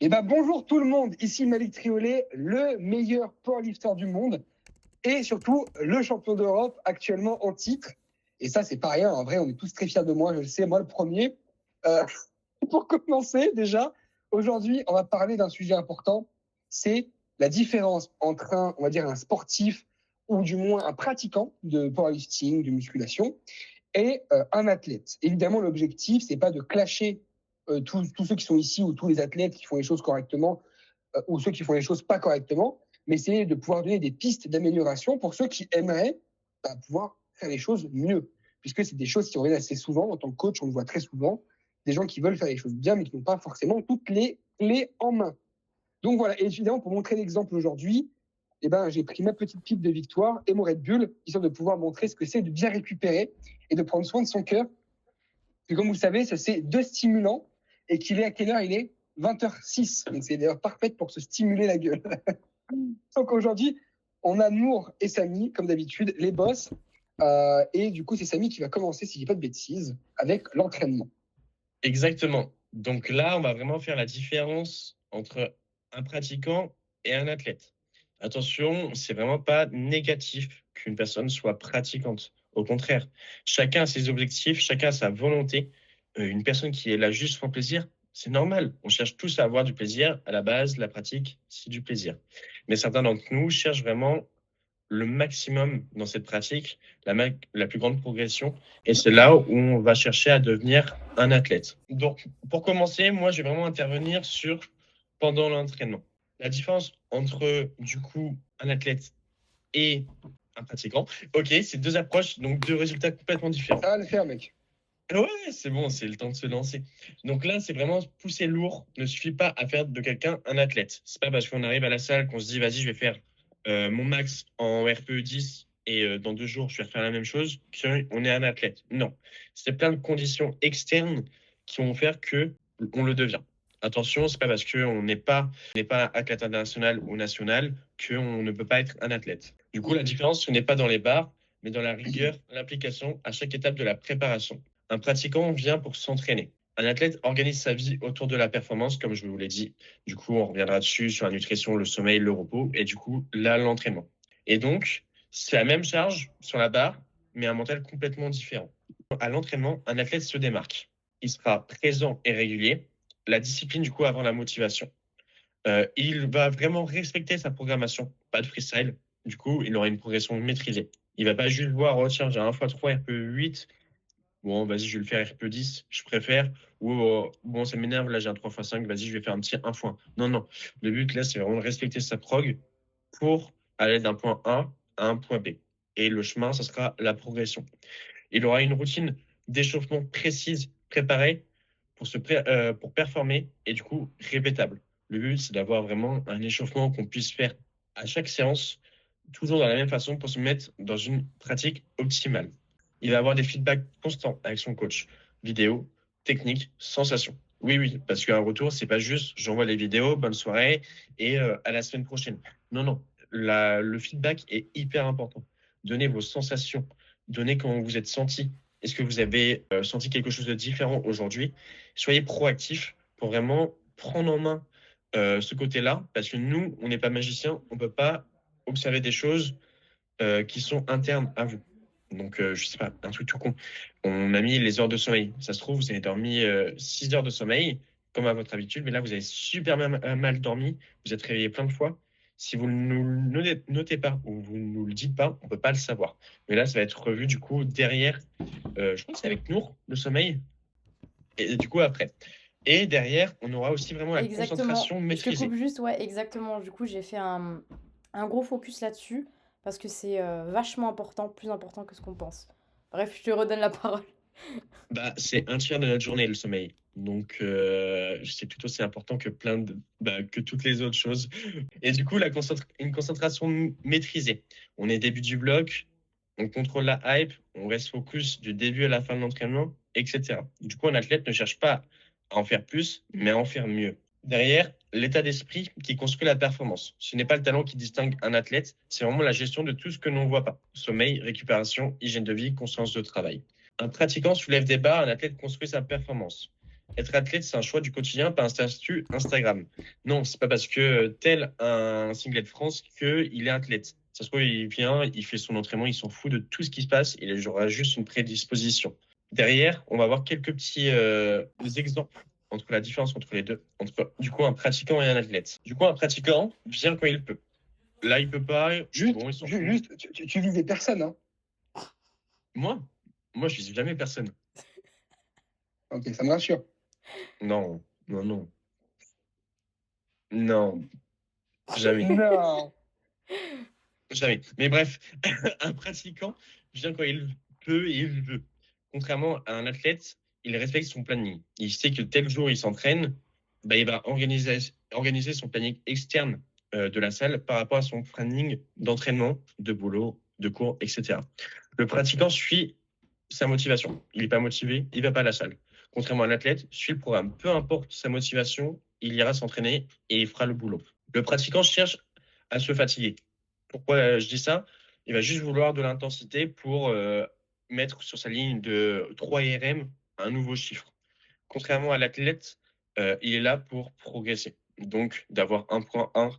Bonjour tout le monde, ici Malik Triolet, le meilleur powerlifter du monde et surtout le champion d'Europe actuellement en titre. Et ça, c'est pas rien, en vrai, on est tous très fiers de moi, je le sais, moi le premier. Euh, pour commencer, déjà, aujourd'hui, on va parler d'un sujet important, c'est la différence entre on va dire, un sportif ou du moins un pratiquant de powerlifting, de musculation, et un athlète. Évidemment, l'objectif, c'est pas de clasher tous ceux qui sont ici ou tous les athlètes qui font les choses correctement ou ceux qui font les choses pas correctement, mais c'est de pouvoir donner des pistes d'amélioration pour ceux qui aimeraient pouvoir faire les choses mieux. Puisque c'est des choses qui reviennent assez souvent. En tant que coach, on le voit très souvent. Des gens qui veulent faire les choses bien, mais qui n'ont pas forcément toutes les clés en main. Donc voilà, et évidemment, pour montrer l'exemple aujourd'hui, j'ai pris ma petite pipe de victoire et mon Red Bull, histoire de pouvoir montrer ce que c'est de bien récupérer et de prendre soin de son cœur. Et comme vous le savez, ça c'est 2 stimulants et qu'il est à quelle heure? Il est 20h06. Donc c'est d'ailleurs parfait pour se stimuler la gueule. Donc aujourd'hui, on a Nour et Samy, comme d'habitude, les boss. Et du coup, c'est Samy qui va commencer, si je dis pas de bêtises, avec l'entraînement. Exactement. Donc là, on va vraiment faire la différence entre un pratiquant et un athlète. Attention, c'est vraiment pas négatif qu'une personne soit pratiquante. Au contraire, chacun a ses objectifs, chacun a sa volonté. Une personne qui est là juste pour plaisir, c'est normal. On cherche tous à avoir du plaisir. À la base, la pratique, c'est du plaisir. Mais certains d'entre nous cherchent vraiment le maximum dans cette pratique, la plus grande progression. Et c'est là où on va chercher à devenir un athlète. Donc, pour commencer, moi, je vais vraiment intervenir sur pendant l'entraînement. La différence entre, du coup, un athlète et un pratiquant. Ok, c'est deux approches, donc deux résultats complètement différents. Ça va le faire, mec. Ouais, c'est bon, c'est le temps de se lancer. Donc là, c'est vraiment pousser lourd. Ne suffit pas à faire de quelqu'un un athlète. C'est pas parce qu'on arrive à la salle qu'on se dit, vas-y, je vais faire mon max en RPE 10 et dans 2 jours, je vais refaire la même chose qu'on est un athlète. Non. C'est plein de conditions externes qui vont faire que on le devient. Attention, c'est pas parce qu'on n'est pas athlète international ou national qu'on ne peut pas être un athlète. Du coup, la différence, ce n'est pas dans les barres, mais dans la rigueur, l'application à chaque étape de la préparation. Un pratiquant vient pour s'entraîner. Un athlète organise sa vie autour de la performance, comme je vous l'ai dit. Du coup, on reviendra dessus sur la nutrition, le sommeil, le repos et du coup, là, l'entraînement. Et donc, c'est la même charge sur la barre, mais un mental complètement différent. À l'entraînement, un athlète se démarque. Il sera présent et régulier. La discipline, du coup, avant la motivation. Il va vraiment respecter sa programmation, pas de freestyle. Du coup, il aura une progression maîtrisée. Il va pas juste voir, oh tiens, j'ai un x3 RPE 8, bon, vas-y, je vais le faire RP10, je préfère. Ou bon, ça m'énerve, là, j'ai un 3x5, vas-y, je vais faire un petit 1 fois. Non, non. Le but, là, c'est vraiment de respecter sa prog pour aller d'un point A à un point B. Et le chemin, ça sera la progression. Il aura une routine d'échauffement précise, préparée pour performer et du coup répétable. Le but, c'est d'avoir vraiment un échauffement qu'on puisse faire à chaque séance, toujours de la même façon pour se mettre dans une pratique optimale. Il va avoir des feedbacks constants avec son coach, vidéo, technique, sensation. Oui, oui, parce qu'un retour, c'est pas juste j'envoie les vidéos, bonne soirée et à la semaine prochaine. Non, non, le feedback est hyper important. Donnez vos sensations, donnez comment vous êtes senti. Est-ce que vous avez senti quelque chose de différent aujourd'hui? Soyez proactif pour vraiment prendre en main ce côté-là, parce que nous, on n'est pas magiciens, on ne peut pas observer des choses qui sont internes à vous. Donc, je sais pas, un truc tout con. On a mis les heures de sommeil. Ça se trouve, vous avez dormi 6 heures de sommeil, comme à votre habitude, mais là, vous avez super mal dormi. Vous êtes réveillé plein de fois. Si vous ne nous le notez pas ou vous ne nous le dites pas, on ne peut pas le savoir. Mais là, ça va être revu du coup derrière. Je pense que c'est avec Nour, le sommeil. Et du coup, après. Et derrière, on aura aussi vraiment la Exactement. concentration Je te coupe maîtrisée. juste, ouais, exactement. Du coup, j'ai fait un gros focus là-dessus parce que c'est vachement important, plus important que ce qu'on pense. Bref, je te redonne la parole. Bah, c'est un tiers de notre journée, le sommeil. Donc, c'est tout aussi important que que toutes les autres choses. Et du coup, une concentration maîtrisée. On est début du bloc, on contrôle la hype, on reste focus du début à la fin de l'entraînement, etc. Du coup, un athlète ne cherche pas à en faire plus, mais à en faire mieux. Derrière, l'état d'esprit qui construit la performance. Ce n'est pas le talent qui distingue un athlète, c'est vraiment la gestion de tout ce que l'on ne voit pas. Sommeil, récupération, hygiène de vie, conscience de travail. Un pratiquant soulève des barres, un athlète construit sa performance. Être athlète, c'est un choix du quotidien, pas un statut Instagram. Non, c'est pas parce que tel un singlet de France qu'il est athlète. Ça se trouve, il vient, il fait son entraînement, il s'en fout de tout ce qui se passe, il aura juste une prédisposition. Derrière, on va voir quelques petits exemples entre la différence entre les deux, entre du coup un pratiquant et un athlète. Du coup, un pratiquant vient quand il peut. Là, il peut pas. Juste, Bon, il s'en ju- fout. juste tu visais personne, hein. Moi, moi, je vise jamais personne. Ok, ça me rassure. Non, non, non, non, jamais. Non. Jamais. Mais bref, un pratiquant vient quand il peut et il veut. Contrairement à un athlète, il respecte son planning. Il sait que tel jour il s'entraîne, bah, il va organiser son planning externe de la salle par rapport à son planning d'entraînement, de boulot, de cours, etc. Le pratiquant suit sa motivation. Il n'est pas motivé, il ne va pas à la salle. Contrairement à l'athlète, suit le programme. Peu importe sa motivation, il ira s'entraîner et il fera le boulot. Le pratiquant cherche à se fatiguer. Pourquoi je dis ça? Il va juste vouloir de l'intensité pour mettre sur sa ligne de 3 RM un nouveau chiffre. Contrairement à l'athlète, il est là pour progresser. Donc, d'avoir un point 1,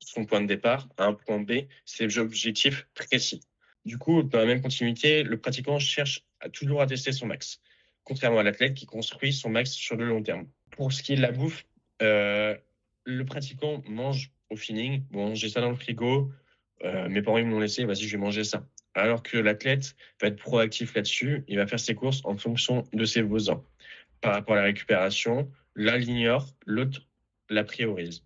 son point de départ, à un point B, ses objectifs précis. Du coup, dans la même continuité, le pratiquant cherche toujours à tester son max. Contrairement à l'athlète qui construit son max sur le long terme. Pour ce qui est de la bouffe, le pratiquant mange au feeling. Bon, j'ai ça dans le frigo, mes parents ils m'ont laissé, vas-y, je vais manger ça. Alors que l'athlète va être proactif là-dessus, il va faire ses courses en fonction de ses besoins. Par rapport à la récupération, l'un l'ignore, l'autre la priorise.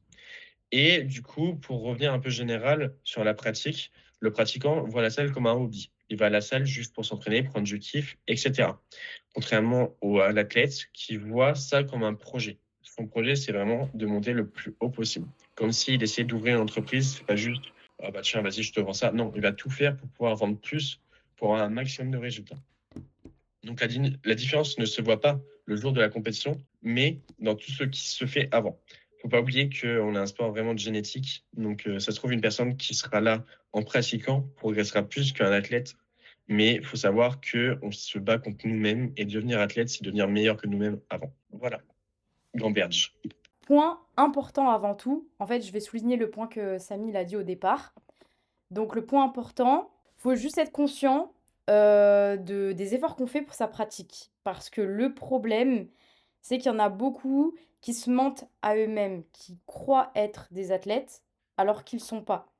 Et du coup, pour revenir un peu général sur la pratique, le pratiquant voit la salle comme un hobby. Il va à la salle juste pour s'entraîner, prendre du kiff, etc. Contrairement à l'athlète qui voit ça comme un projet. Son projet, c'est vraiment de monter le plus haut possible. Comme s'il essayait d'ouvrir une entreprise, c'est pas juste ah bah tiens, vas-y, je te vends ça. Non, il va tout faire pour pouvoir vendre plus, pour avoir un maximum de résultats. Donc la différence ne se voit pas le jour de la compétition, mais dans tout ce qui se fait avant. Faut pas oublier qu'on a un sport vraiment de génétique. Donc ça se trouve une personne qui sera là en pratiquant progressera plus qu'un athlète. Mais il faut savoir qu'on se bat contre nous-mêmes et devenir athlète, c'est devenir meilleur que nous-mêmes avant. Voilà. Gamberge. Point important avant tout, en fait, je vais souligner le point que Samy l'a dit au départ. Donc le point important, faut juste être conscient des efforts qu'on fait pour sa pratique. Parce que le problème, c'est qu'il y en a beaucoup qui se mentent à eux-mêmes, qui croient être des athlètes alors qu'ils ne sont pas.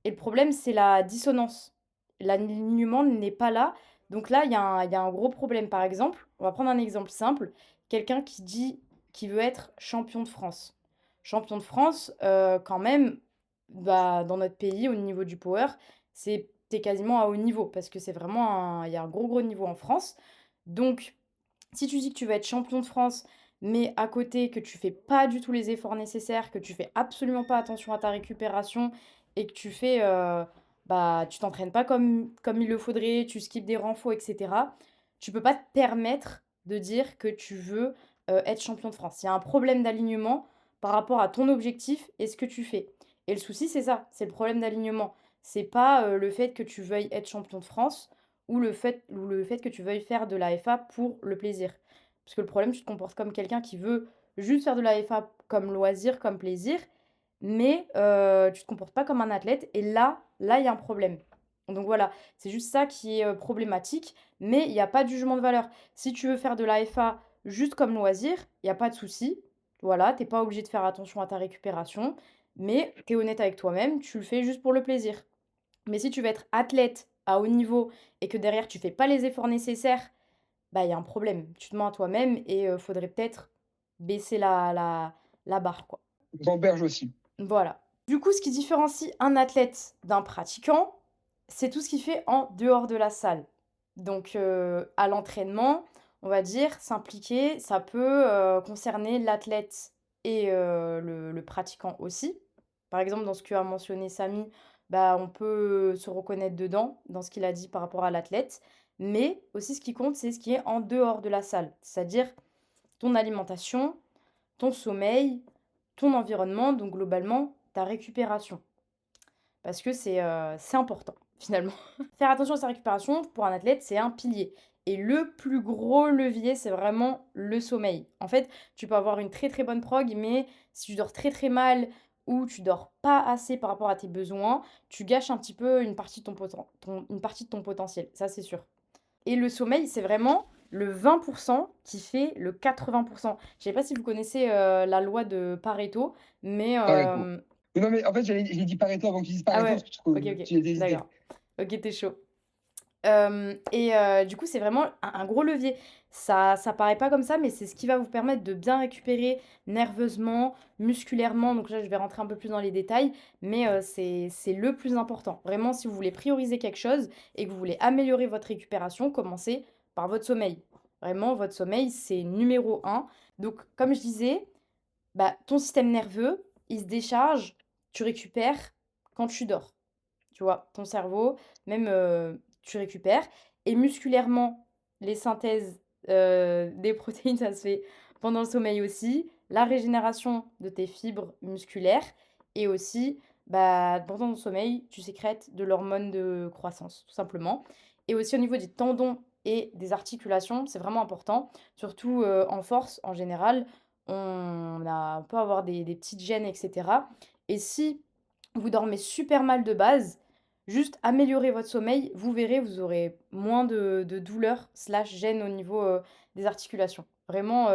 Et le problème, c'est la dissonance. L'alignement n'est pas là. Donc là, il y a un gros problème. Par exemple, on va prendre un exemple simple. Quelqu'un qui dit qu'il veut être champion de France. Champion de France, quand même, bah, dans notre pays, au niveau du power, t'es quasiment à haut niveau. Parce que c'est vraiment il y a un gros, gros niveau en France. Donc, si tu dis que tu veux être champion de France, mais à côté que tu fais pas du tout les efforts nécessaires, que tu fais absolument pas attention à ta récupération et que bah, tu t'entraînes pas comme il le faudrait, tu skippes des renfos, etc., tu peux pas te permettre de dire que tu veux être champion de France. Il y a un problème d'alignement par rapport à ton objectif et ce que tu fais. Et le souci, c'est ça, c'est le problème d'alignement. C'est pas le fait que tu veuilles être champion de France ou le fait que tu veuilles faire de la FA pour le plaisir. Parce que le problème, tu te comportes comme quelqu'un qui veut juste faire de la FA comme loisir, comme plaisir, mais tu te comportes pas comme un athlète. Et là, il y a un problème. Donc voilà, c'est juste ça qui est problématique, mais il n'y a pas de jugement de valeur. Si tu veux faire de la FA juste comme loisir, il n'y a pas de souci. Voilà, t'es pas obligé de faire attention à ta récupération, mais tu es honnête avec toi-même, tu le fais juste pour le plaisir. Mais si tu veux être athlète à haut niveau et que derrière tu fais pas les efforts nécessaires, bah il y a un problème. Tu te mens à toi-même et faudrait peut-être baisser la barre, quoi. Gamberge aussi. Voilà. Du coup, ce qui différencie un athlète d'un pratiquant, c'est tout ce qu'il fait en dehors de la salle. Donc à l'entraînement, on va dire, s'impliquer, ça peut concerner l'athlète et le pratiquant aussi. Par exemple, dans ce que a mentionné Samy, bah, on peut se reconnaître dedans, dans ce qu'il a dit par rapport à l'athlète. Mais aussi, ce qui compte, c'est ce qui est en dehors de la salle, c'est-à-dire ton alimentation, ton sommeil, ton environnement, donc globalement, ta récupération. Parce que c'est important, finalement. Faire attention à sa récupération, pour un athlète, c'est un pilier. Et le plus gros levier, c'est vraiment le sommeil. En fait, tu peux avoir une très très bonne prog, mais si tu dors très très mal ou tu dors pas assez par rapport à tes besoins, tu gâches un petit peu une partie de une partie de ton potentiel, ça c'est sûr. Et le sommeil, c'est vraiment le 20% qui fait le 80%. Je sais pas si vous connaissez la loi de Pareto, mais Pareto. Non, mais en fait, j'ai dit Pareto avant que tu dises ah Pareto parce ouais, que je trouve ok, ok, tu as hésité. d'accord. Ok, t'es chaud. Du coup, c'est vraiment un gros levier. Ça paraît pas comme ça, mais c'est ce qui va vous permettre de bien récupérer nerveusement, musculairement. Donc là, je vais rentrer un peu plus dans les détails, mais c'est le plus important. Vraiment, si vous voulez prioriser quelque chose et que vous voulez améliorer votre récupération, commencez par votre sommeil. Vraiment, votre sommeil, c'est numéro un. Donc, comme je disais, bah, ton système nerveux, il se décharge, tu récupères quand tu dors. Tu vois? Ton cerveau, même, tu récupères et musculairement, les synthèses, des protéines, ça se fait pendant le sommeil aussi. La régénération de tes fibres musculaires et aussi, bah, pendant ton sommeil, tu sécrètes de l'hormone de croissance, tout simplement. Et aussi au niveau des tendons et des articulations, c'est vraiment important, surtout, en force, en général, on peut avoir des petites gênes et cetera et si vous dormez super mal de base, juste améliorer votre sommeil, vous verrez, vous aurez moins de douleurs slash gêne au niveau, des articulations. Vraiment,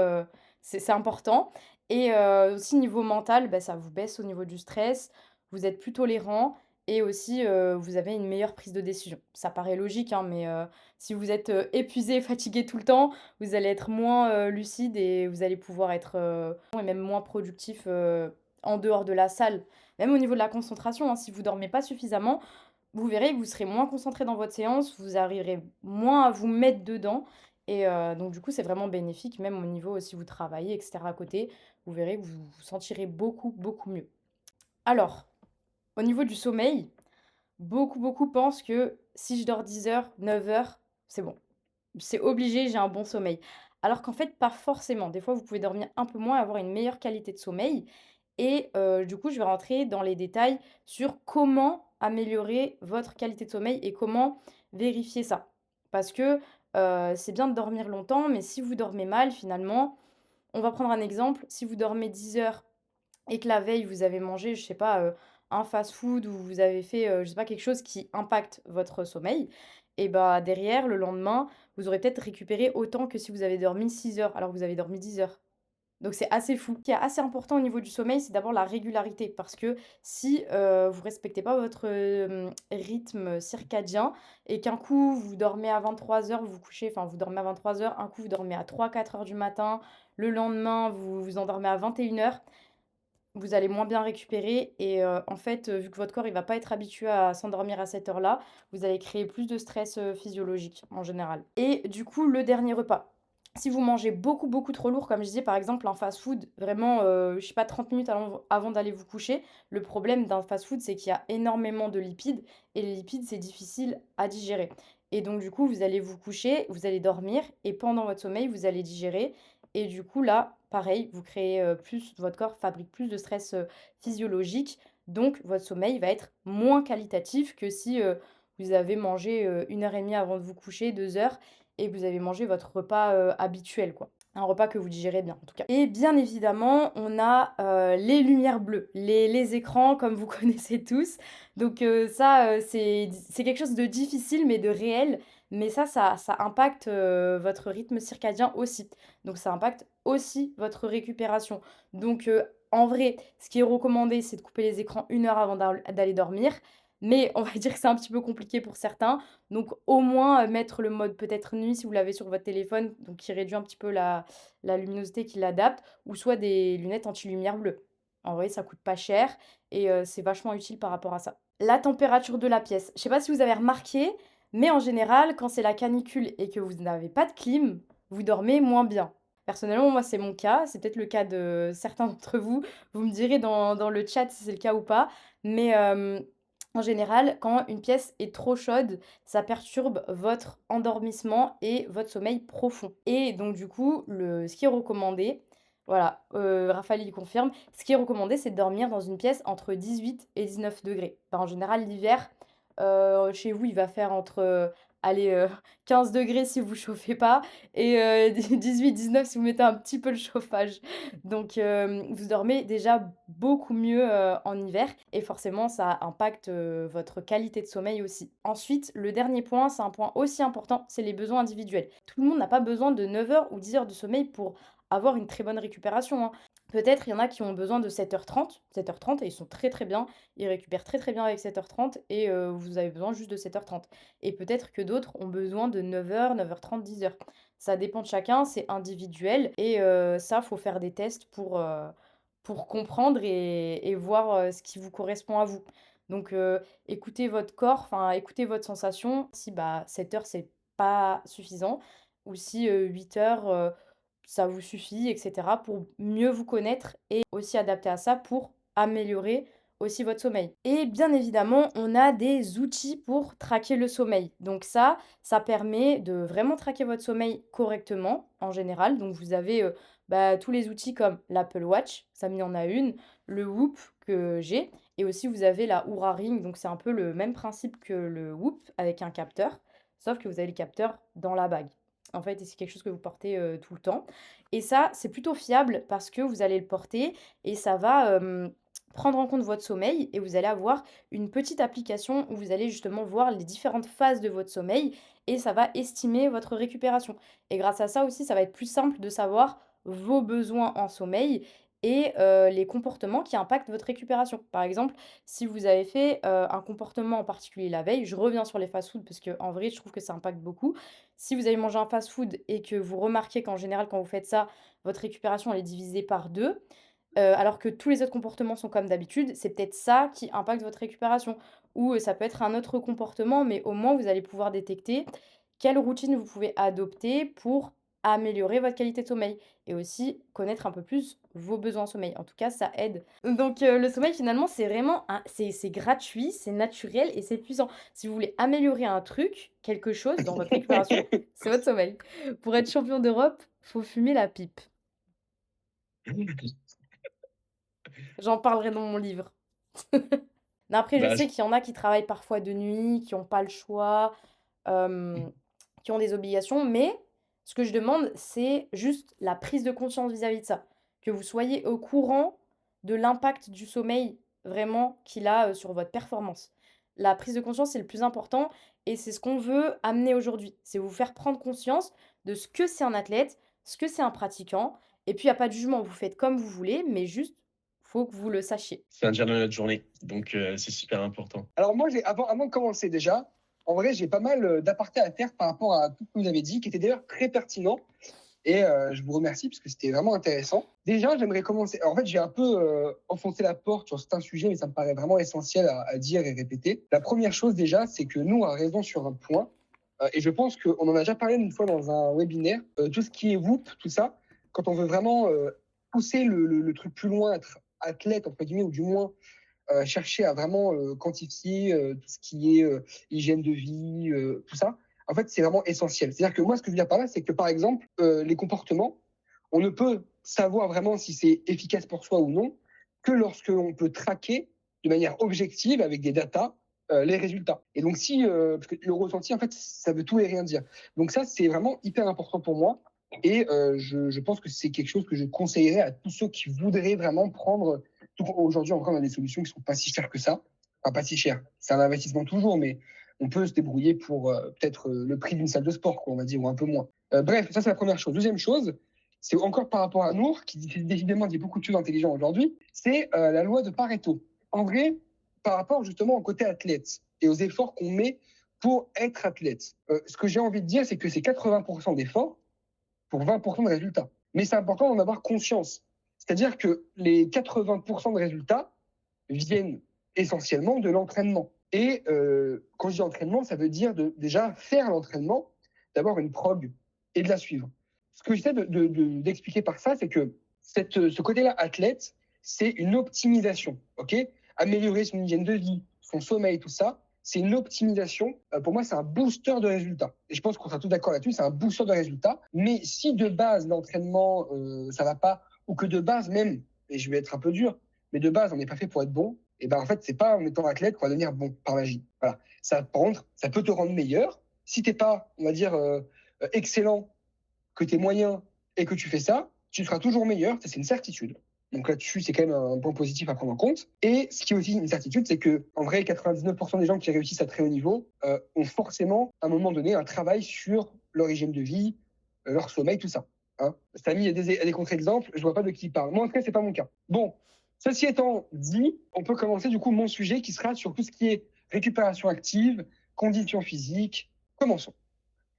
c'est important et aussi niveau mental, bah, ça vous baisse au niveau du stress, vous êtes plus tolérant et aussi, vous avez une meilleure prise de décision. Ça paraît logique, hein, mais si vous êtes, épuisé et fatigué tout le temps, vous allez être moins, lucide et vous allez pouvoir être, et même moins productif, en dehors de la salle. Même au niveau de la concentration, hein, si vous dormez pas suffisamment, vous verrez que vous serez moins concentré dans votre séance, vous arriverez moins à vous mettre dedans et donc du coup, c'est vraiment bénéfique, même au niveau si vous travaillez et cetera à côté, vous verrez que vous vous sentirez beaucoup, beaucoup mieux. Alors, au niveau du sommeil, beaucoup pensent que si je dors 10 heures, 9 heures, c'est bon. C'est obligé, j'ai un bon sommeil. Alors qu'en fait, pas forcément. Des fois, vous pouvez dormir un peu moins et avoir une meilleure qualité de sommeil. Et du coup, je vais rentrer dans les détails sur comment améliorer votre qualité de sommeil et comment vérifier ça. Parce que c'est bien de dormir longtemps, mais si vous dormez mal, finalement, on va prendre un exemple. Si vous dormez 10 heures et que la veille, vous avez mangé, je sais pas, un fast-food ou vous avez fait, je sais pas, quelque chose qui impacte votre sommeil et bah, derrière, le lendemain, vous aurez peut-être récupéré autant que si vous avez dormi 6 heures alors que vous avez dormi 10 heures. Donc c'est assez fou. Ce qui est assez important au niveau du sommeil, c'est d'abord la régularité parce que si, vous respectez pas votre, rythme circadien et qu'un coup vous dormez à 23 heures, vous vous couchez enfin vous dormez à 23 heures, un coup vous dormez à 3 4 heures du matin, le lendemain vous vous endormez à 21 heures, vous allez moins bien récupérer et en fait, vu que votre corps il va pas être habitué à s'endormir à cette heure-là, vous allez créer plus de stress, physiologique en général. Et du coup, le dernier repas. Si vous mangez beaucoup trop lourd, comme je disais par exemple un fast-food, vraiment, je sais pas 30 minutes avant d'aller vous coucher, le problème d'un fast-food, c'est qu'il y a énormément de lipides et les lipides, c'est difficile à digérer. Et donc du coup, vous allez vous coucher, vous allez dormir et pendant votre sommeil, vous allez digérer et du coup là, pareil, vous créez, plus votre corps fabrique plus de stress, physiologique, donc votre sommeil va être moins qualitatif que si, vous avez mangé, 1 heure et demie avant de vous coucher, 2 heures et que vous avez mangé votre repas, habituel quoi. Un repas que vous digérez bien en tout cas. Et bien évidemment, on a, les lumières bleues, les écrans comme vous connaissez tous. Donc ça, c'est quelque chose de difficile mais de réel, mais ça impacte, votre rythme circadien aussi. Donc ça impacte aussi votre récupération. Donc en vrai, ce qui est recommandé, c'est de couper les écrans 1 heure avant d'aller dormir, mais on va dire que c'est un petit peu compliqué pour certains. Donc au moins, mettre le mode peut-être nuit si vous l'avez sur votre téléphone, donc qui réduit un petit peu la luminosité, qui l'adapte, ou soit des lunettes anti-lumière bleue. En vrai, ça coûte pas cher et c'est vachement utile par rapport à ça. La température de la pièce. Je sais pas si vous avez remarqué, mais en général, quand c'est la canicule et que vous n'avez pas de clim, vous dormez moins bien. Personnellement, moi, c'est mon cas. C'est peut-être le cas de certains d'entre vous. Vous me direz dans le chat si c'est le cas ou pas. Mais en général, quand une pièce est trop chaude, ça perturbe votre endormissement et votre sommeil profond. Et donc, du coup, ce qui est recommandé, voilà, Raphaël il confirme, ce qui est recommandé, c'est de dormir dans une pièce entre 18 et 19 degrés. Enfin, en général, l'hiver, chez vous, il va faire entre allez, 15 degrés si vous chauffez pas et 18-19 si vous mettez un petit peu le chauffage. Donc vous dormez déjà beaucoup mieux, en hiver et forcément ça impacte, votre qualité de sommeil aussi. Ensuite, le dernier point, c'est un point aussi important, c'est les besoins individuels. Tout le monde n'a pas besoin de 9 heures ou 10 heures de sommeil pour avoir une très bonne récupération, hein. Peut-être il y en a qui ont besoin de 7h30 et ils sont très, très bien. Ils récupèrent très, très bien avec 7h30 et vous avez besoin juste de 7h30. Et peut-être que d'autres ont besoin de 9 heures, 9h30, 10 heures. Ça dépend de chacun, c'est individuel et ça, faut faire des tests pour comprendre et voir, ce qui vous correspond à vous. Donc écoutez votre corps, enfin écoutez votre sensation. Si, bah, 7 heures, c'est pas suffisant ou si, 8 heures, ça vous suffit et cetera pour mieux vous connaître et aussi adapter à ça pour améliorer aussi votre sommeil. Et bien évidemment, on a des outils pour traquer le sommeil. Donc ça permet de vraiment traquer votre sommeil correctement en général. Donc vous avez, bah, tous les outils comme l'Apple Watch, Samy en a une, le Whoop que j'ai et aussi vous avez la Oura Ring, donc c'est un peu le même principe que le Whoop avec un capteur, sauf que vous avez le capteur dans la bague. En fait, et c'est quelque chose que vous portez, tout le temps et ça, c'est plutôt fiable parce que vous allez le porter et ça va, prendre en compte votre sommeil et vous allez avoir une petite application où vous allez justement voir les différentes phases de votre sommeil et ça va estimer votre récupération et grâce à ça aussi, ça va être plus simple de savoir vos besoins en sommeil et les comportements qui impactent votre récupération. Par exemple, si vous avez fait, un comportement en particulier la veille, je reviens sur les fast-food parce qu'en vrai, je trouve que ça impacte beaucoup. Si vous avez mangé un fast-food et que vous remarquez qu'en général, quand vous faites ça, votre récupération elle est divisée par 2, alors que tous les autres comportements sont comme d'habitude, c'est peut-être ça qui impacte votre récupération. Ou, ça peut être un autre comportement, mais au moins vous allez pouvoir détecter quelle routine vous pouvez adopter pour améliorer votre qualité de sommeil et aussi connaître un peu plus vos besoins en sommeil. En tout cas, ça aide. Donc, le sommeil finalement, c'est vraiment un c'est gratuit, c'est naturel et c'est puissant. Si vous voulez améliorer un truc, quelque chose dans votre récupération, c'est votre sommeil. Pour être champion d'Europe, faut fumer la pipe. J'en parlerai dans mon livre. Non, après, je Bah, sais qu'il y en a qui travaillent parfois de nuit, qui ont pas le choix, hem, qui ont des obligations, mais ce que je demande, c'est juste la prise de conscience vis-à-vis de ça. Que vous soyez au courant de l'impact du sommeil vraiment qu'il a, sur votre performance. La prise de conscience, c'est le plus important et c'est ce qu'on veut amener aujourd'hui. C'est vous faire prendre conscience de ce que c'est un athlète, ce que c'est un pratiquant et puis il y a pas de jugement, vous faites comme vous voulez, mais juste, faut que vous le sachiez. c'est un tiers de notre journée, donc c'est super important. Alors moi, avant de commencer déjà, en vrai, j'ai pas mal d'apartés à faire par rapport à tout ce que vous avez dit, qui était d'ailleurs très pertinent. Et je vous remercie parce que c'était vraiment intéressant. Déjà, j'aimerais commencer. En fait, j'ai un peu enfoncé la porte sur certains sujets, mais ça me paraît vraiment essentiel à dire et répéter. La première chose déjà, c'est que nous, on a raison sur un point. Et je pense qu'on en a déjà parlé une fois dans un webinaire. Tout ce qui est Whoop, tout ça, quand on veut vraiment pousser le truc plus loin, être athlète, entre guillemets, ou du moins chercher à vraiment quantifier tout ce qui est hygiène de vie, tout ça, en fait, c'est vraiment essentiel. C'est-à-dire que moi, ce que je veux dire par là, c'est que par exemple, les comportements, on ne peut savoir vraiment si c'est efficace pour soi ou non que lorsque on peut traquer de manière objective avec des datas les résultats. Et donc, parce que le ressenti, en fait, ça veut tout et rien dire. Donc ça, c'est vraiment hyper important pour moi. Et je pense que c'est quelque chose que je conseillerais à tous ceux qui voudraient vraiment prendre. Aujourd'hui, encore, on a des solutions qui ne sont pas si chères que ça. Enfin, pas si chères. C'est un investissement toujours, mais on peut se débrouiller pour peut-être le prix d'une salle de sport, quoi, on va dire, ou un peu moins. Bref, ça, c'est la première chose. Deuxième chose, c'est encore par rapport à Nour, qui décidément dit beaucoup de choses intelligentes aujourd'hui, c'est la loi de Pareto. En vrai, par rapport justement au côté athlète et aux efforts qu'on met pour être athlète, ce que j'ai envie de dire, c'est que c'est 80% d'efforts pour 20% de résultats. Mais c'est important d'en avoir conscience. C'est-à-dire que les 80% de résultats viennent essentiellement de l'entraînement. Et quand je dis entraînement, ça veut dire déjà faire l'entraînement, d'avoir une prog et de la suivre. Ce que j'essaie d'expliquer par ça, c'est que ce côté-là athlète, c'est une optimisation. Améliorer son hygiène de vie, son sommeil, tout ça, c'est une optimisation. Pour moi, c'est un booster de résultats. Et je pense qu'on sera tous d'accord là-dessus, c'est un booster de résultats. Mais si de base, l'entraînement, ça va pas, ou que de base même, et je vais être un peu dur, mais de base, on n'est pas fait pour être bon, et ben en fait, c'est pas en étant athlète qu'on va devenir bon par magie. Voilà. Ça, par contre, ça peut te rendre meilleur, si t'es pas, on va dire, excellent, que t'es moyen et que tu fais ça, tu seras toujours meilleur, ça c'est une certitude. Donc là-dessus, c'est quand même un point positif à prendre en compte. Et ce qui est aussi une certitude, c'est que en vrai, 99% des gens qui réussissent à très haut niveau ont forcément, à un moment donné, un travail sur leur hygiène de vie, leur sommeil, tout ça. Hein. Samy a des contre-exemples, je vois pas de qui il parle. Moi, en tout cas, c'est pas mon cas. Bon, ceci étant dit, on peut commencer du coup mon sujet qui sera sur tout ce qui est récupération active, conditions physiques. Commençons.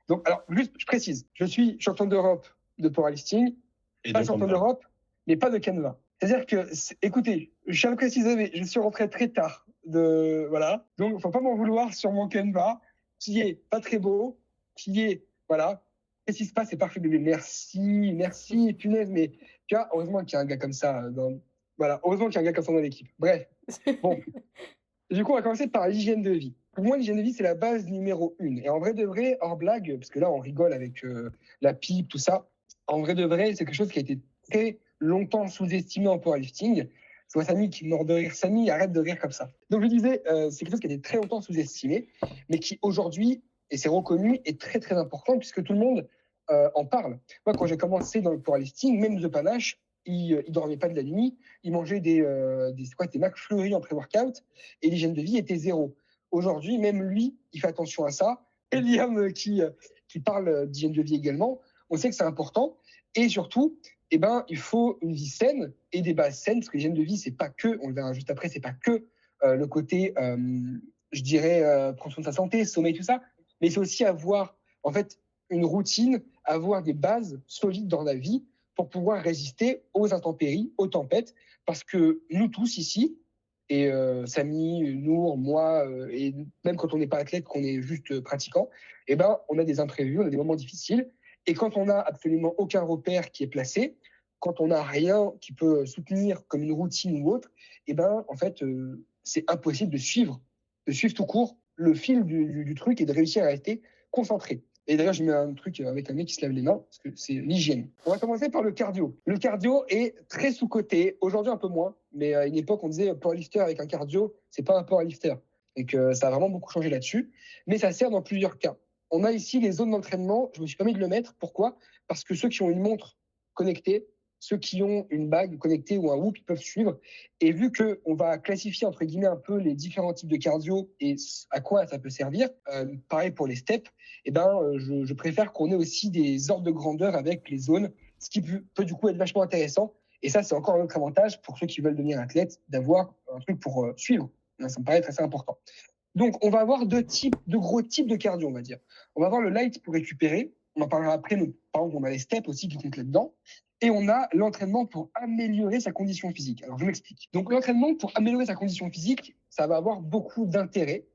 Donc, alors, juste, je précise, je suis champion d'Europe de powerlifting, Et pas donc, champion d'Europe, mais pas de canevas. C'est-à-dire que, écoutez, je tiens à le préciser, mais je suis rentré très tard. Voilà. Donc, faut pas m'en vouloir sur mon canevas, qui est pas très beau, qui est, voilà. Précise pas, c'est parfait, bébé. Merci, punaise, mais tu vois, heureusement qu'il y a un gars comme ça voilà, heureusement qu'il y a un gars comme ça dans l'équipe. Bref. Bon. Du coup, on va commencer par l'hygiène de vie. Pour moi, l'hygiène de vie, c'est la base numéro 1. Et en vrai de vrai, hors blague, parce que là, on rigole avec la pipe, tout ça. En vrai de vrai, c'est quelque chose qui a été très longtemps sous-estimé en powerlifting. Je vois Samy qui mord de rire. Samy, arrête de rire comme ça. Donc, je disais, c'est quelque chose qui a été très longtemps sous-estimé, mais qui aujourd'hui, et c'est reconnu, est très, très important puisque tout le monde en parle. Moi, quand j'ai commencé dans le powerlifting, même The Panache, il dormait pas de la nuit, il mangeait des McFlurry en pré-workout et l'hygiène de vie était zéro. Aujourd'hui, même lui, il fait attention à ça. Et Liam qui parle d'hygiène de vie également, on sait que c'est important. Et surtout, il faut une vie saine et des bases saines, parce que l'hygiène de vie, c'est pas que, on le verra juste après, c'est pas que le côté, je dirais, prendre soin de sa santé, sommeil, tout ça, mais c'est aussi avoir, en fait, une routine, avoir des bases solides dans la vie pour pouvoir résister aux intempéries, aux tempêtes, parce que nous tous ici, et Samy, Nour, moi, et même quand on n'est pas athlète, qu'on est juste pratiquant, on a des imprévus, on a des moments difficiles. Et quand on n'a absolument aucun repère qui est placé, quand on n'a rien qui peut soutenir comme une routine ou autre, en fait, c'est impossible de suivre tout court le fil du truc et de réussir à rester concentré. Et d'ailleurs, je mets un truc avec un mec qui se lave les mains, parce que c'est l'hygiène. On va commencer par le cardio. Le cardio est très sous-coté, aujourd'hui un peu moins, mais à une époque, on disait powerlifter avec un cardio, c'est pas un powerlifter. Donc ça a vraiment beaucoup changé là-dessus, mais ça sert dans plusieurs cas. On a ici les zones d'entraînement, je me suis permis de le mettre, pourquoi ? Parce que ceux qui ont une montre connectée, ceux qui ont une bague connectée ou un Whoop, ils peuvent suivre. Et vu qu'on va classifier, entre guillemets, un peu les différents types de cardio et à quoi ça peut servir, pareil pour les steps, je préfère qu'on ait aussi des ordres de grandeur avec les zones, ce qui peut du coup être vachement intéressant. Et ça, c'est encore un autre avantage pour ceux qui veulent devenir athlètes, d'avoir un truc pour suivre. Ça me paraît assez important. Donc, on va avoir deux gros types de cardio, on va dire. On va avoir le light pour récupérer. On en parlera après, mais par exemple, on a les steps aussi qui comptent là-dedans. Et on a l'entraînement pour améliorer sa condition physique. Alors, je m'explique. Donc, l'entraînement pour améliorer sa condition physique, ça va avoir beaucoup d'intérêt,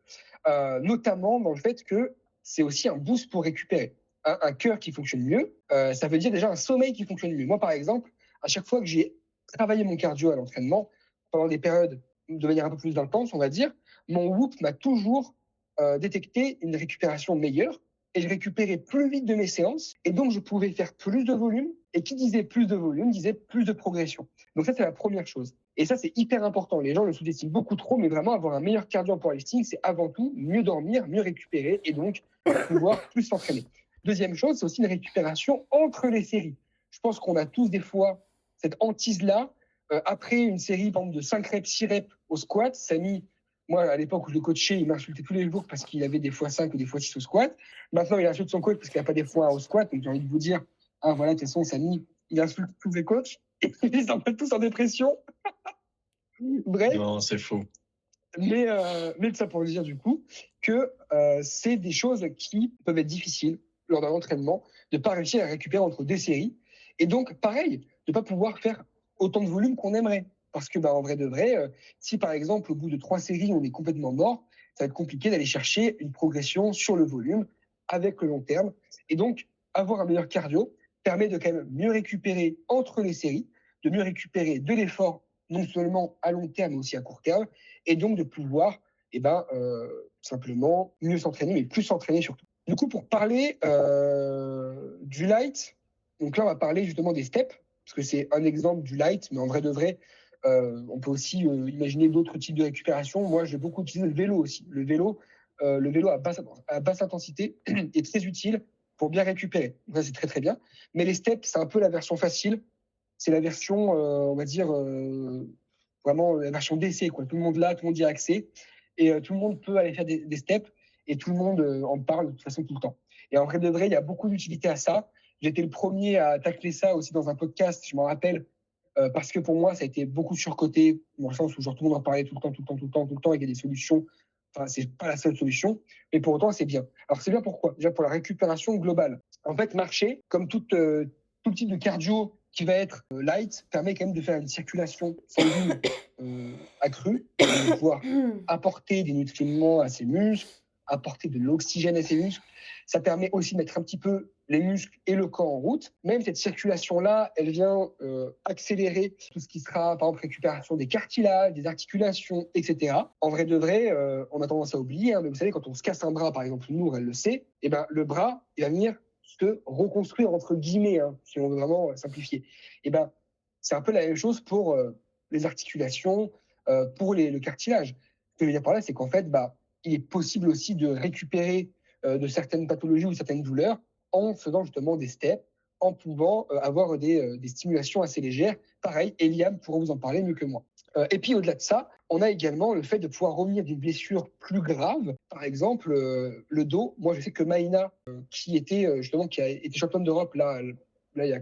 notamment dans le fait que c'est aussi un boost pour récupérer. Un cœur qui fonctionne mieux, ça veut dire déjà un sommeil qui fonctionne mieux. Moi, par exemple, à chaque fois que j'ai travaillé mon cardio à l'entraînement, pendant des périodes de manière un peu plus intense, on va dire, mon Whoop m'a toujours détecté une récupération meilleure et je récupérais plus vite de mes séances et donc je pouvais faire plus de volume et qui disait plus de volume disait plus de progression. Donc ça, c'est la première chose. Et ça, c'est hyper important. Les gens le sous-estiment beaucoup trop, mais vraiment avoir un meilleur cardio en powerlifting, c'est avant tout mieux dormir, mieux récupérer et donc pouvoir plus s'entraîner. Deuxième chose, c'est aussi une récupération entre les séries. Je pense qu'on a tous des fois cette hantise-là. Après une série, par exemple, de 5 reps, 6 reps au squat, Samy, moi, à l'époque où je le coachais, il m'insultait tous les jours parce qu'il avait des fois 5 ou des fois 6 au squat. Maintenant, il insulte son coach parce qu'il n'a pas des fois 1 au squat. Donc, j'ai envie de vous dire, voilà, de toute façon, Samy, il insulte tous les coachs. Et ils s'en mettent tous en dépression. Bref. Non, c'est faux. Mais ça pour dire du coup que c'est des choses qui peuvent être difficiles lors d'un entraînement, de ne pas réussir à récupérer entre des séries. Et donc, pareil, de ne pas pouvoir faire autant de volume qu'on aimerait. Parce que, en vrai de vrai, si par exemple, au bout de 3 séries, on est complètement mort, ça va être compliqué d'aller chercher une progression sur le volume avec le long terme. Et donc, avoir un meilleur cardio permet de quand même mieux récupérer entre les séries, de mieux récupérer de l'effort, non seulement à long terme, mais aussi à court terme, et donc de pouvoir simplement mieux s'entraîner, mais plus s'entraîner surtout. Du coup, pour parler du light, donc là, on va parler justement des steps, parce que c'est un exemple du light, mais en vrai de vrai, on peut aussi imaginer d'autres types de récupération. Moi, j'ai beaucoup utilisé le vélo aussi. Le vélo, le vélo à basse intensité est très utile pour bien récupérer. Donc ça, c'est très, très bien. Mais les steps, c'est un peu la version facile. C'est la version, on va dire, vraiment la version d'essai, quoi. Tout le monde là, tout le monde y a accès. Et tout le monde peut aller faire des steps. Et tout le monde en parle de toute façon tout le temps. Et en vrai de vrai, il y a beaucoup d'utilité à ça. J'étais le premier à tacler ça aussi dans un podcast, je m'en rappelle, parce que pour moi, ça a été beaucoup surcoté, dans le sens où genre, tout le monde en parlait tout le temps, tout le temps, tout le temps, tout le temps, et qu'il y a des solutions. Enfin, c'est pas la seule solution, mais pour autant, c'est bien. Alors, c'est bien pourquoi? Déjà pour la récupération globale. En fait, marcher, comme tout type de cardio qui va être light, permet quand même de faire une circulation sanguine accrue, de pouvoir apporter des nutriments à ses muscles, apporter de l'oxygène à ses muscles. Ça permet aussi de mettre un petit peu les muscles et le corps en route. Même cette circulation-là, elle vient accélérer tout ce qui sera, par exemple, récupération des cartilages, des articulations, etc. En vrai de vrai, on a tendance à oublier, hein, mais vous savez, quand on se casse un bras, par exemple, Nour, elle le sait, et ben, le bras, il va venir se reconstruire, entre guillemets, hein, si on veut vraiment simplifier. Et ben, c'est un peu la même chose pour les articulations, pour le cartilage. Ce que je veux dire par là, c'est qu'en fait, il est possible aussi de récupérer de certaines pathologies ou certaines douleurs en faisant justement des steps, en pouvant avoir des stimulations assez légères. Pareil, Eliam pourra vous en parler mieux que moi. Et puis au-delà de ça, on a également le fait de pouvoir revenir d'une blessure plus grave. Par exemple, le dos. Moi, je sais que Maïna, qui a été championne d'Europe là il y a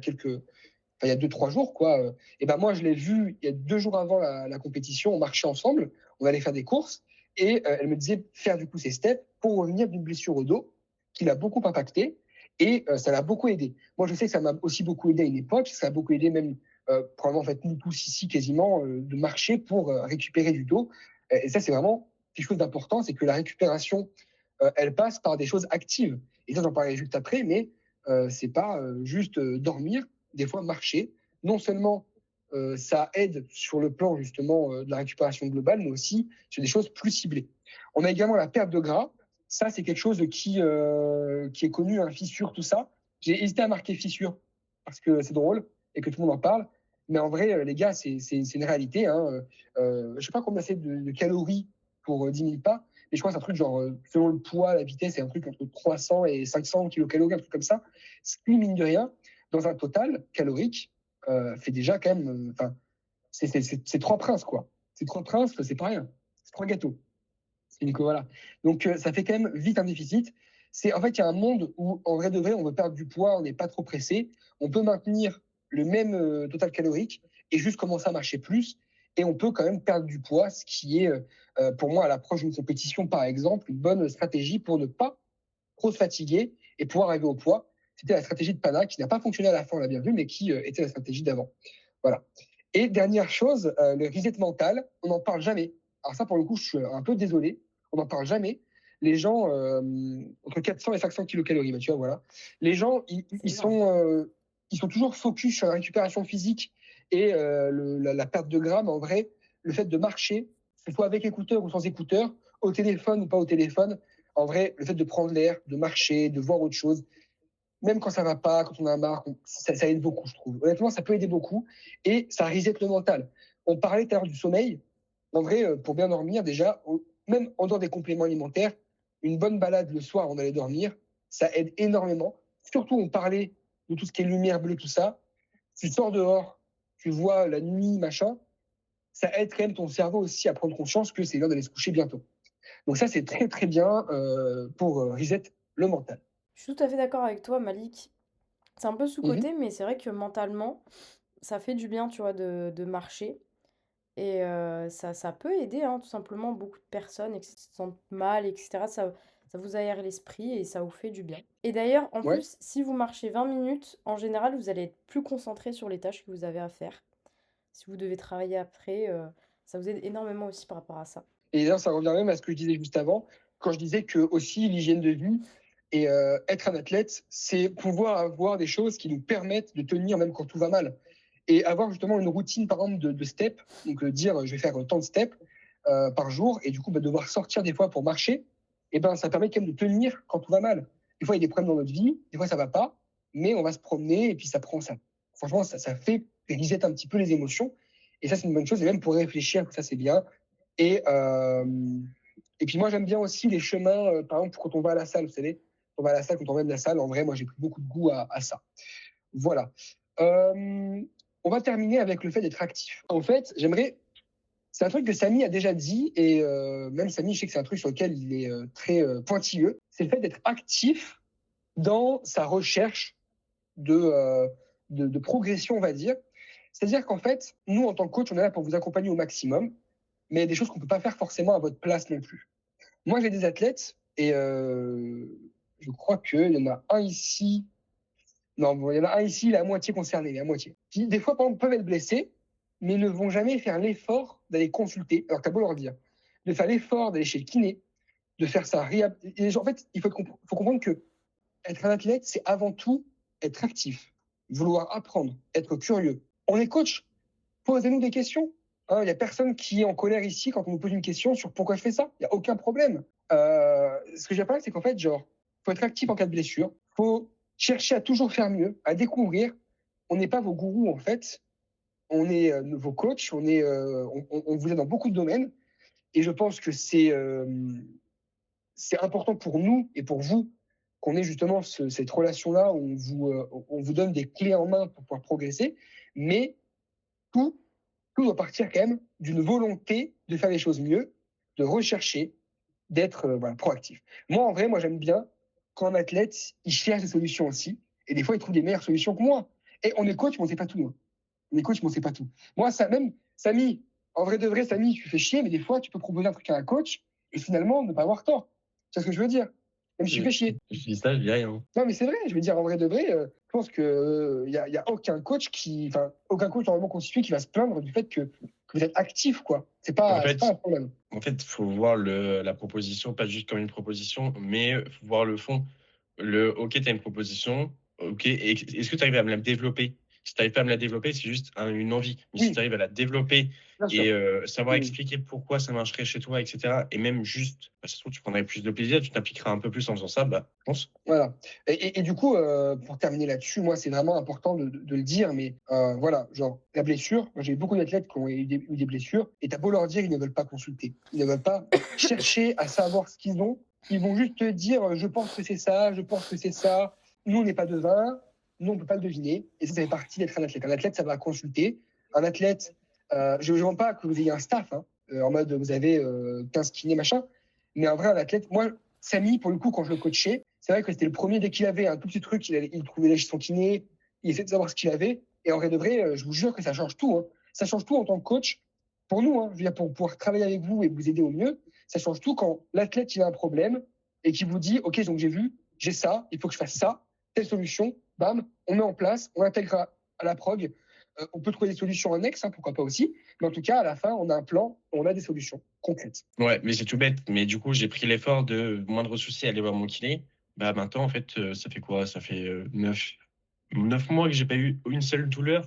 il y a 2-3 jours, quoi. Et ben moi, je l'ai vue il y a 2 jours avant la compétition. On marchait ensemble, on allait faire des courses, et elle me disait faire du coup ces steps pour revenir d'une blessure au dos qui l'a beaucoup impacté, et ça l'a beaucoup aidé. Moi, je sais que ça m'a aussi beaucoup aidé à une époque. Ça a beaucoup aidé même probablement en fait nous tous ici quasiment de marcher pour récupérer du dos. Et ça, c'est vraiment quelque chose d'important, c'est que la récupération, elle passe par des choses actives. Et ça, j'en parlerai juste après, mais c'est pas juste dormir. Des fois, marcher, non seulement ça aide sur le plan justement de la récupération globale, mais aussi sur des choses plus ciblées. On a également la perte de gras. Ça, c'est quelque chose qui est connu, hein, fissure, tout ça. J'ai hésité à marquer fissure parce que c'est drôle et que tout le monde en parle. Mais en vrai, les gars, c'est une réalité. Hein. Je ne sais pas combien c'est de calories pour 10 000 pas, mais je crois que c'est un truc genre, selon le poids, la vitesse, c'est un truc entre 300 et 500 kilocalories, un truc comme ça. Ce qui, mine de rien, dans un total calorique, fait déjà quand même. C'est 3 princes, quoi. C'est 3 princes, c'est pas rien. C'est 3 gâteaux. Voilà. Donc, ça fait quand même vite un déficit. En fait, il y a un monde où, en vrai de vrai, on veut perdre du poids, on n'est pas trop pressé. On peut maintenir le même total calorique et juste commencer à marcher plus. Et on peut quand même perdre du poids, ce qui est, pour moi, à l'approche d'une compétition, par exemple, une bonne stratégie pour ne pas trop se fatiguer et pouvoir arriver au poids. C'était la stratégie de Pana qui n'a pas fonctionné à la fin, on l'a bien vu, mais qui était la stratégie d'avant. Voilà. Et dernière chose, le reset mental, on n'en parle jamais. Alors ça, pour le coup, je suis un peu désolé, on n'en parle jamais. Les gens, entre 400 et 500 kilocalories, tu vois, voilà. Les gens, ils sont toujours focus sur la récupération physique et la perte de gras, mais en vrai, le fait de marcher, que ce soit avec écouteurs ou sans écouteurs, au téléphone ou pas au téléphone, en vrai, le fait de prendre l'air, de marcher, de voir autre chose, même quand ça va pas, quand on a marre, ça aide beaucoup, je trouve. Honnêtement, ça peut aider beaucoup et ça reset le mental. On parlait tout à l'heure du sommeil. En vrai, pour bien dormir, déjà, même en dehors des compléments alimentaires, une bonne balade le soir avant d'aller dormir, ça aide énormément. Surtout, on parlait de tout ce qui est lumière bleue, tout ça. Tu sors dehors, tu vois la nuit, machin, ça aide quand même ton cerveau aussi à prendre conscience que c'est l'heure d'aller se coucher bientôt. Donc ça, c'est très, très bien pour reset le mental. Je suis tout à fait d'accord avec toi, Malik. C'est un peu Mhm. sous-coté, mais c'est vrai que mentalement, ça fait du bien, tu vois, de marcher. Et ça peut aider, hein, tout simplement, beaucoup de personnes qui se sentent mal, etc. Ça vous aère l'esprit et ça vous fait du bien. Et d'ailleurs, en Ouais. plus, si vous marchez 20 minutes, en général, vous allez être plus concentré sur les tâches que vous avez à faire. Si vous devez travailler après, ça vous aide énormément aussi par rapport à ça. Et d'ailleurs, ça revient même à ce que je disais juste avant, quand je disais que aussi l'hygiène de vie et être un athlète, c'est pouvoir avoir des choses qui nous permettent de tenir même quand tout va mal. Et avoir justement une routine, par exemple, de steps, donc dire je vais faire tant de steps par jour, et du coup devoir sortir des fois pour marcher, et ben ça permet quand même de tenir quand tout va mal. Des fois, il y a des problèmes dans notre vie, des fois ça va pas, mais on va se promener et puis ça prend ça. Franchement, ça fait reset un petit peu les émotions, et ça c'est une bonne chose, et même pour réfléchir, ça c'est bien. Et Et puis moi, j'aime bien aussi les chemins, par exemple, quand on va à la salle, vous savez, on va à la salle, quand on revient de la salle, en vrai, moi, j'ai pris beaucoup de goût à ça. Voilà. On va terminer avec le fait d'être actif. En fait, c'est un truc que Samy a déjà dit, et même Samy, je sais que c'est un truc sur lequel il est très pointilleux, c'est le fait d'être actif dans sa recherche de progression, on va dire. C'est-à-dire qu'en fait, nous, en tant que coach, on est là pour vous accompagner au maximum, mais il y a des choses qu'on ne peut pas faire forcément à votre place non plus. Moi, j'ai des athlètes, et je crois qu'il y en a un ici. Non, bon, il y en a un ici, il est à moitié concerné, il est à moitié. Qui, des fois, par exemple, peuvent être blessés, mais ne vont jamais faire l'effort d'aller consulter. Alors, t'as beau leur dire, de faire l'effort d'aller chez le kiné, de faire sa réhab. En fait, faut comprendre que être un athlète, c'est avant tout être actif, vouloir apprendre, être curieux. On est coach, posez-nous des questions. Il n'y a personne qui est en colère ici quand on nous pose une question sur pourquoi je fais ça. Il n'y a aucun problème. Ce que j'appelle, c'est qu'en fait, genre, faut être actif en cas de blessure. Faut chercher à toujours faire mieux, à découvrir. On n'est pas vos gourous, en fait. On est vos coachs. On vous aide dans beaucoup de domaines. Et je pense que c'est important pour nous et pour vous qu'on ait justement cette relation-là où on vous donne des clés en main pour pouvoir progresser. Mais tout doit partir quand même d'une volonté de faire les choses mieux, de rechercher, d'être proactif. Moi, en vrai, j'aime bien quand un athlète, il cherche des solutions aussi. Et des fois, il trouve des meilleures solutions que moi. Et on est coach, mais on ne sait pas tout. Hein. On est coach, mais on ne sait pas tout. Moi, ça, même, Samy, en vrai de vrai, Samy, tu fais chier, mais des fois, tu peux proposer un truc à un coach et finalement ne pas avoir tort. C'est ce que je veux dire. Même si tu fais chier. Je dis ça, je dis rien. Non, mais c'est vrai, je veux dire, en vrai de vrai, je pense qu'il n'y a aucun coach aucun coach normalement constitué qui va se plaindre du fait que vous êtes actif, quoi. C'est En pas fait, un problème. il faut voir la proposition, pas juste comme une proposition, mais faut voir le fond. OK, tu as une proposition, OK, et est-ce que tu arrives à me la développer? Si tu n'arrives pas à me la développer, c'est juste une envie. Mais si Oui, tu arrives à la développer bien sûr. et savoir Oui. expliquer pourquoi ça marcherait chez toi, etc., et même juste, ça se trouve, tu prendrais plus de plaisir, tu t'impliqueras un peu plus en faisant ça, je pense. Voilà. Et du coup, pour terminer là-dessus, moi, c'est vraiment important de le dire, mais voilà, genre, la blessure, moi, j'ai eu beaucoup d'athlètes qui ont eu des blessures, et t'as beau leur dire, ils ne veulent pas consulter. Ils ne veulent pas chercher à savoir ce qu'ils ont. Ils vont juste te dire, je pense que c'est ça, je pense que c'est ça. Nous, on n'est pas devins, nous, on ne peut pas le deviner. Et ça fait partie d'être un athlète. Un athlète, ça va consulter. Un athlète, je ne demande pas que vous ayez un staff, hein, en mode, vous avez 15 kinés, machin, mais en vrai, un athlète, moi, Samy, pour le coup, quand je le coachais, c'est vrai que c'était le premier, dès qu'il avait un tout petit truc, il trouvait chez son kiné, il essayait de savoir ce qu'il avait. Et en vrai de vrai, je vous jure que ça change tout. Hein. Ça change tout en tant que coach. Pour nous, hein, je veux dire, pour pouvoir travailler avec vous et vous aider au mieux, ça change tout quand l'athlète il a un problème et qu'il vous dit, OK, donc j'ai vu, j'ai ça, il faut que je fasse ça, telle solution, bam, on met en place, on intègre à la prog. On peut trouver des solutions annexes, hein, pourquoi pas aussi. Mais en tout cas, à la fin, on a un plan, on a des solutions concrètes. Ouais, mais c'est tout bête. Mais du coup, j'ai pris l'effort de moindre souci aller voir mon kiné. Maintenant, en fait, ça fait quoi? Ça fait 9 mois que j'ai pas eu une seule douleur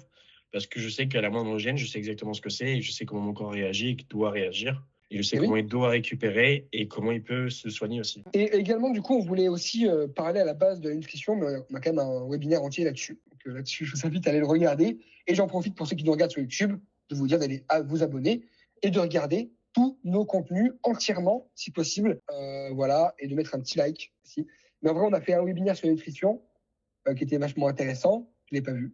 parce que je sais qu'à la moindre gêne, je sais exactement ce que c'est et je sais comment mon corps réagit et qu'il doit réagir. Et je sais Et comment oui. il doit récupérer et comment il peut se soigner aussi. Et également, du coup, on voulait aussi parler à la base de la nutrition, mais on a quand même un webinaire entier là-dessus. Donc là-dessus, je vous invite à aller le regarder. Et j'en profite pour ceux qui nous regardent sur YouTube, de vous dire d'aller vous abonner et de regarder tous nos contenus entièrement, si possible. Voilà, et de mettre un petit like aussi. Mais en vrai, on a fait un webinaire sur la nutrition qui était vachement intéressant. Je ne l'ai pas vu.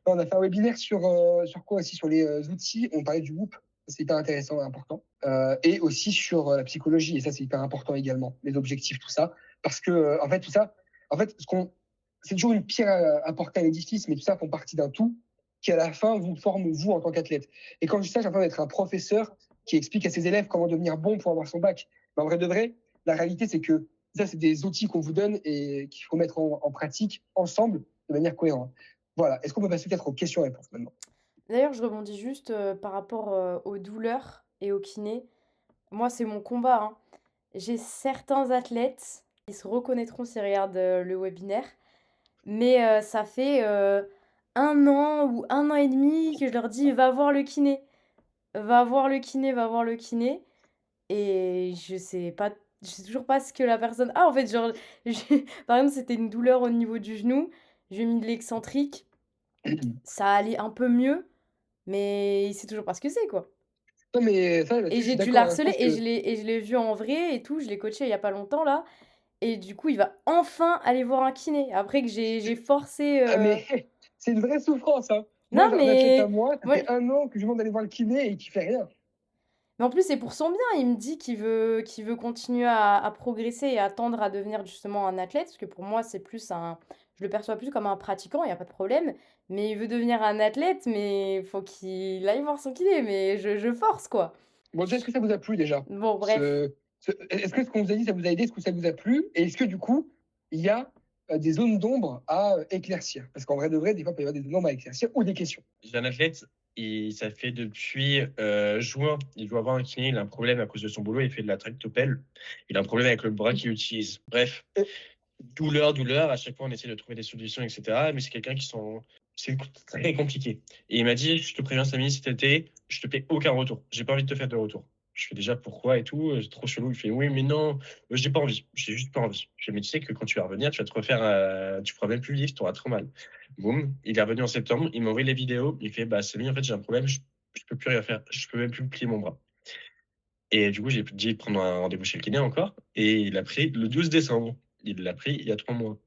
On a fait un webinaire sur quoi aussi? Sur les outils. On parlait du Whoop. C'est hyper intéressant et important. Et aussi sur la psychologie. Et ça, c'est hyper important également. Les objectifs, tout ça. Parce que, en fait, tout ça, c'est toujours une pierre à porter à l'édifice, mais tout ça font partie d'un tout qui, à la fin, vous forme, vous, en tant qu'athlète. Et quand je dis ça, j'ai l'impression d'être un professeur qui explique à ses élèves comment devenir bon pour avoir son bac. Mais en vrai de vrai, la réalité, c'est que ça, c'est des outils qu'on vous donne et qu'il faut mettre en pratique ensemble de manière cohérente. Voilà. Est-ce qu'on peut passer peut-être aux questions-réponses maintenant? D'ailleurs, je rebondis juste par rapport aux douleurs et au kiné. Moi, c'est mon combat, hein. J'ai certains athlètes qui se reconnaîtront s'ils regardent le webinaire, mais ça fait 1 an ou 1 an et demi que je leur dis va voir le kiné, va voir le kiné, va voir le kiné. Et je sais toujours pas ce que la personne. Ah, en fait, genre, par exemple, c'était une douleur au niveau du genou, j'ai mis de l'excentrique, ça allait un peu mieux, mais il sait toujours pas ce que c'est, quoi. Non, mais ça, Et là-dessus, je j'ai suis dû d'accord, hein. Je l'harceler pense et que je l'ai vu en vrai et tout, je l'ai coaché il y a pas longtemps là et du coup, il va enfin aller voir un kiné après que j'ai forcé, ah mais c'est une vraie souffrance, hein. Moi, non j'ai un athlète à mais moi, ça moi fait 1 an que je lui demande d'aller voir le kiné et il fait rien. mais en plus, c'est pour son bien. Il me dit qu'il veut continuer à progresser et à tendre à devenir justement un athlète, parce que pour moi, c'est plus un je le perçois plus comme un pratiquant, il y a pas de problème, mais il veut devenir un athlète, mais faut qu'il aille voir son kiné, mais je force quoi. Bon, déjà, est-ce que ça vous a plu déjà? Bon bref. Ce est-ce que ce qu'on vous a dit, ça vous a aidé? Est-ce que ça vous a plu? Et est-ce que du coup, il y a, des zones d'ombre à, éclaircir? Parce qu'en vrai de vrai, des fois, il peut y avoir des zones d'ombre à éclaircir ou des questions. J'ai un athlète, ça fait depuis juin, il doit avoir un kiné, il a un problème à cause de son boulot, il fait de la tractopelle. Il a un problème avec le bras qu'il utilise. Bref, Et douleur, à chaque fois on essaie de trouver des solutions, etc. Mais c'est quelqu'un c'est très compliqué. Et il m'a dit, je te préviens Samy, cet été, je te fais aucun retour. J'ai pas envie de te faire de retour. Je fais déjà pourquoi et tout, c'est trop chelou. Il fait oui, mais non, j'ai pas envie. J'ai juste pas envie. Je fais, mais tu sais que quand tu vas revenir, tu vas te refaire, tu pourras même plus vivre, tu auras trop mal. Boum, il est revenu en septembre, il m'a envoyé les vidéos, il fait, bah, Samy, en fait, j'ai un problème, je peux plus rien faire, je peux même plus plier mon bras. Et du coup, j'ai dit de prendre un rendez-vous chez le kiné encore, et il a pris le 12 décembre. Il l'a pris il y a 3 mois.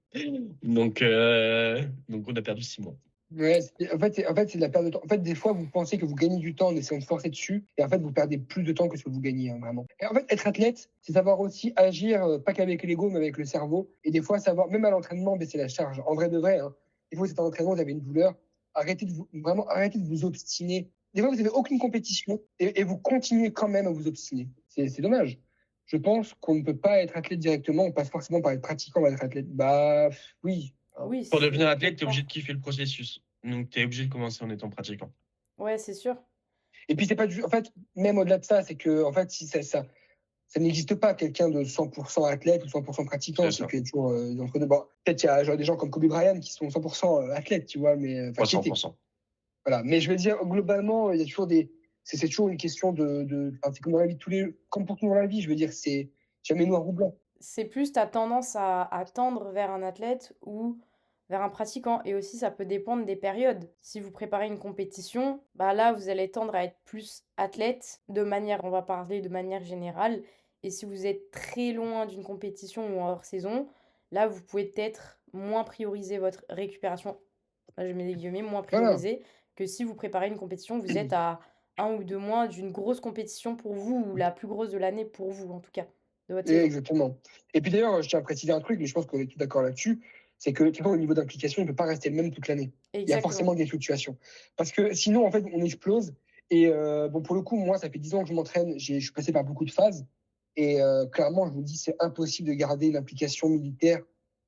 Donc on a perdu 6 mois. ouais, c'est de la perte de temps. En fait, des fois, vous pensez que vous gagnez du temps en essayant de forcer dessus et en fait, vous perdez plus de temps que ce que vous gagnez, hein, vraiment. Et en fait, être athlète, c'est savoir aussi agir, pas qu'avec l'ego, mais avec le cerveau et des fois savoir, même à l'entraînement, baisser la charge. En vrai de vrai, hein, des fois, c'est un entraînement, vous avez une douleur, arrêtez de vous obstiner. Des fois, vous avez aucune compétition et vous continuez quand même à vous obstiner. C'est dommage. Je pense qu'on ne peut pas être athlète directement, on passe forcément par être pratiquant avant d'être athlète. Bah, oui, hein. Oui, Pour devenir c'est athlète, tu es obligé clair. de kiffer le processus. Donc tu es obligé de commencer en étant pratiquant. Ouais, c'est sûr. Et puis c'est pas du, en fait, même au-delà de ça, c'est que en fait, si ça n'existe pas quelqu'un de 100% athlète ou 100% pratiquant, C'est c'est ça. qu'il y a toujours entre deux. Bon, peut-être il y a genre, des gens comme Kobe Bryant qui sont 100% athlètes, tu vois, mais enfin qui étaient. 300%. Voilà. Mais je veux dire, globalement, il y a toujours des, c'est toujours une question enfin, c'est comme dans la vie de comme pour tout dans la vie, je veux dire, c'est jamais noir ou blanc. C'est plus tu as tendance à tendre vers un athlète ou vers un pratiquant et aussi ça peut dépendre des périodes. Si vous préparez une compétition, bah là vous allez tendre à être plus athlète de manière, on va parler de manière générale. Et si vous êtes très loin d'une compétition ou hors saison, là vous pouvez peut-être moins prioriser votre récupération. Là, je mets des guillemets, moins Voilà. prioriser que si vous préparez une compétition, vous êtes à 1 ou 2 mois d'une grosse compétition pour vous ou la plus grosse de l'année pour vous en tout cas, de votre Et saison. exactement. Et puis d'ailleurs, je tiens à préciser un truc, mais je pense qu'on est tous d'accord là-dessus, c'est que tu vois, au niveau d'implication, il ne peut pas rester le même toute l'année. Il y a Exactement. forcément des fluctuations. Parce que sinon, en fait, on explose. Et bon, pour le coup, moi, ça fait 10 ans que je m'entraîne, je suis passé par beaucoup de phases. Et clairement, je vous dis, c'est impossible de garder une implication militaire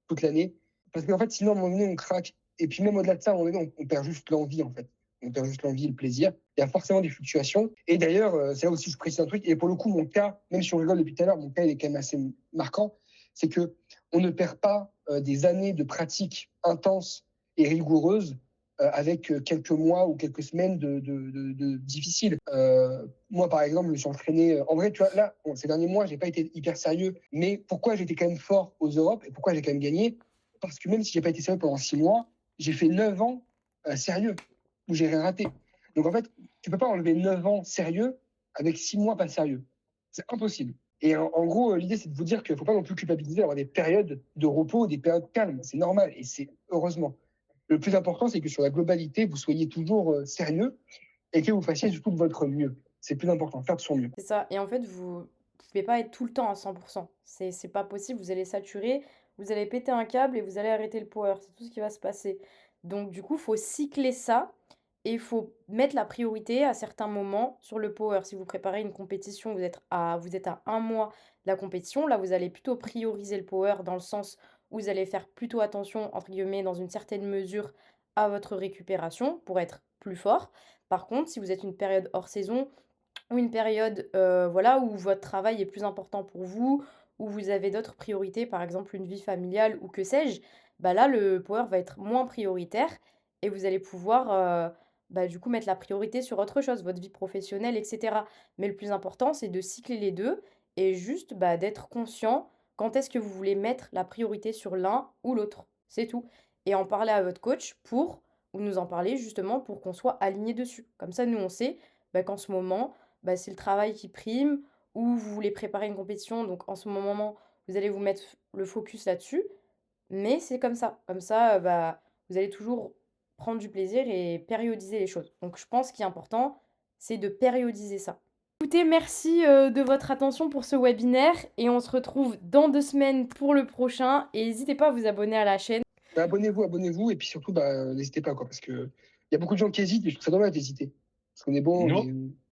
toute l'année. Parce qu'en fait, sinon, à un moment donné, on craque. Et puis même au-delà de ça, à un moment donné, on perd juste l'envie, en fait. On perd juste l'envie et le plaisir. Il y a forcément des fluctuations. Et d'ailleurs, c'est là aussi que je précise un truc. Et pour le coup, mon cas, même si on rigole depuis tout à l'heure, mon cas, il est quand même assez marquant. C'est que on ne perd pas des années de pratique intense et rigoureuse avec quelques mois ou quelques semaines de difficiles. Moi, par exemple, je me suis entraîné. En vrai, tu vois, là, bon, ces derniers mois, j'ai pas été hyper sérieux. Mais pourquoi j'étais quand même fort aux Europes et pourquoi j'ai quand même gagné? Parce que même si j'ai pas été sérieux pendant 6 mois, j'ai fait 9 ans sérieux où j'ai rien raté. Donc en fait, tu peux pas enlever 9 ans sérieux avec 6 mois pas sérieux. C'est impossible. Et en gros, l'idée, c'est de vous dire qu'il ne faut pas non plus culpabiliser d'avoir des périodes de repos, des périodes calmes. C'est normal et c'est heureusement. Le plus important, c'est que sur la globalité, vous soyez toujours sérieux et que vous fassiez surtout de votre mieux. C'est le plus important, faire de son mieux. C'est ça. Et en fait, vous pouvez pas être tout le temps à 100%. C'est pas possible. Vous allez saturer, vous allez péter un câble et vous allez arrêter le power. C'est tout ce qui va se passer. Donc, du coup, il faut cycler ça et il faut mettre la priorité à certains moments sur le power. Si vous préparez une compétition, vous êtes à 1 mois de la compétition. Là, vous allez plutôt prioriser le power dans le sens où vous allez faire plutôt attention, entre guillemets, dans une certaine mesure à votre récupération pour être plus fort. Par contre, si vous êtes une période hors saison, ou une période, voilà, où votre travail est plus important pour vous, où vous avez d'autres priorités, par exemple une vie familiale ou que sais-je, bah là, le power va être moins prioritaire et vous allez pouvoir, bah, du coup, mettre la priorité sur autre chose, votre vie professionnelle et cetera. Mais le plus important, c'est de cycler les 2 et juste, bah, d'être conscient quand est-ce que vous voulez mettre la priorité sur l'un ou l'autre. C'est tout et en parler à votre coach ou nous en parler justement pour qu'on soit aligné dessus. Comme ça, nous, on sait, bah, qu'en ce moment, bah, c'est le travail qui prime ou vous voulez préparer une compétition, donc en ce moment, vous allez vous mettre le focus là-dessus. Mais c'est comme ça. Comme ça, bah, vous allez toujours prendre du plaisir et périodiser les choses. Donc je pense qu'il est important, c'est de périodiser ça. Écoutez, merci, de votre attention pour ce webinaire et on se retrouve dans 2 semaines pour le prochain et n'hésitez pas à vous abonner à la chaîne. Bah, abonnez-vous, et puis surtout, bah, n'hésitez pas, quoi, parce que il y a beaucoup de gens qui hésitent, et je trouve ça dommage d'hésiter. Parce qu'on est bon, Non. mais